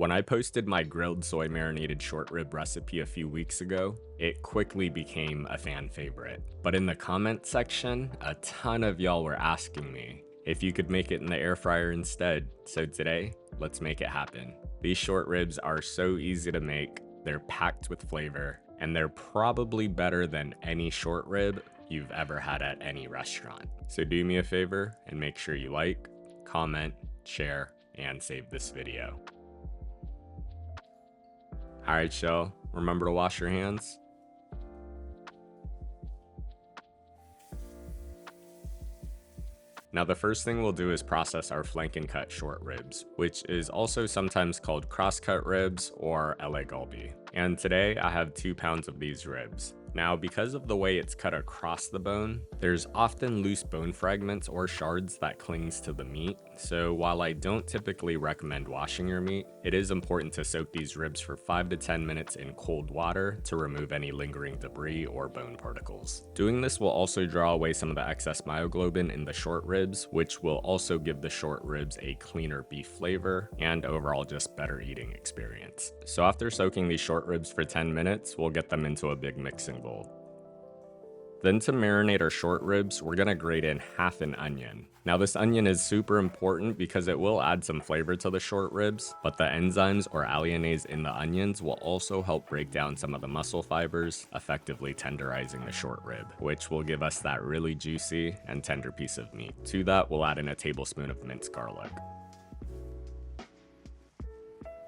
When I posted my grilled soy marinated short rib recipe a few weeks ago, it quickly became a fan favorite. But in the comment section, a ton of y'all were asking me if you could make it in the air fryer instead. So today, let's make it happen. These short ribs are so easy to make, they're packed with flavor, and they're probably better than any short rib you've ever had at any restaurant. So do me a favor and make sure you like, comment, share, and save this video. Alright y'all, remember to wash your hands. Now the first thing we'll do is process our flank and cut short ribs, which is also sometimes called cross-cut ribs or LA Galbi. And today I have 2 pounds of these ribs. Now because of the way it's cut across the bone, there's often loose bone fragments or shards that clings to the meat. So while I don't typically recommend washing your meat, it is important to soak these ribs for 5 to 10 minutes in cold water to remove any lingering debris or bone particles. Doing this will also draw away some of the excess myoglobin in the short ribs, which will also give the short ribs a cleaner beef flavor and overall just better eating experience. So after soaking these short ribs for 10 minutes, we'll get them into a big mixing bowl. Then to marinate our short ribs, we're gonna grate in half an onion. Now this onion is super important because it will add some flavor to the short ribs, but the enzymes or alliinase in the onions will also help break down some of the muscle fibers, effectively tenderizing the short rib, which will give us that really juicy and tender piece of meat. To that, we'll add in a tablespoon of minced garlic.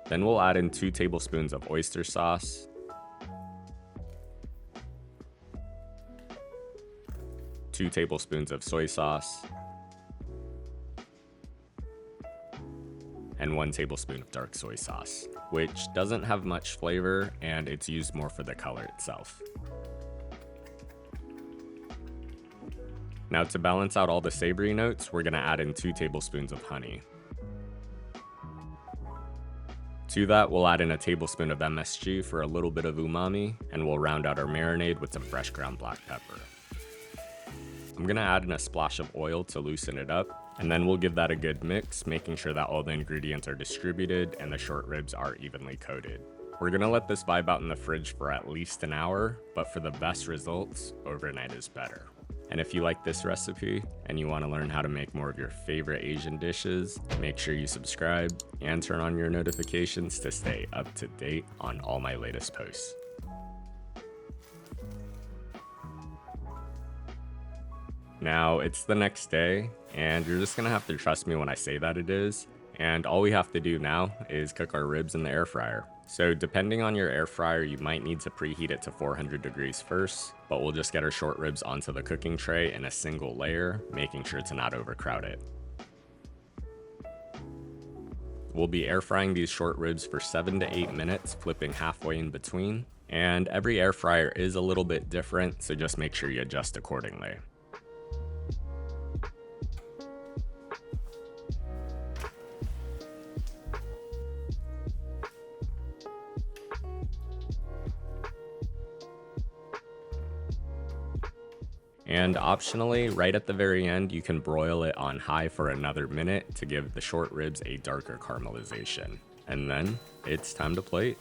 Then we'll add in 2 tablespoons of oyster sauce, 2 tablespoons of soy sauce, and 1 tablespoon of dark soy sauce, which doesn't have much flavor and it's used more for the color itself. Now to balance out all the savory notes, we're gonna add in 2 tablespoons of honey. To that, we'll add in a tablespoon of MSG for a little bit of umami, and we'll round out our marinade with some fresh ground black pepper. I'm gonna add in a splash of oil to loosen it up, and then we'll give that a good mix, making sure that all the ingredients are distributed and the short ribs are evenly coated. We're gonna let this vibe out in the fridge for at least an hour, but for the best results, overnight is better. And if you like this recipe and you wanna learn how to make more of your favorite Asian dishes, make sure you subscribe and turn on your notifications to stay up to date on all my latest posts. Now, it's the next day, and you're just gonna have to trust me when I say that it is, and all we have to do now is cook our ribs in the air fryer. So depending on your air fryer, you might need to preheat it to 400 degrees first, but we'll just get our short ribs onto the cooking tray in a single layer, making sure to not overcrowd it. We'll be air frying these short ribs for 7 to 8 minutes, flipping halfway in between, and every air fryer is a little bit different, so just make sure you adjust accordingly. And optionally, right at the very end, you can broil it on high for another minute to give the short ribs a darker caramelization. And then it's time to plate.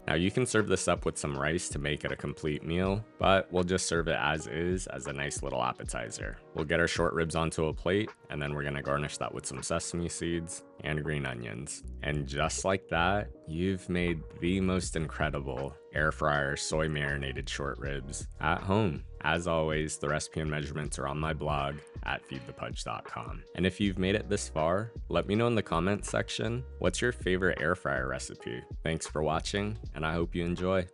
Now you can serve this up with some rice to make it a complete meal, but we'll just serve it as is as a nice little appetizer. We'll get our short ribs onto a plate, and then we're gonna garnish that with some sesame seeds and green onions. And just like that, you've made the most incredible air fryer soy marinated short ribs at home. As always, the recipe and measurements are on my blog at feedthepudge.com. And if you've made it this far, let me know in the comments section, what's your favorite air fryer recipe? Thanks for watching, and I hope you enjoy.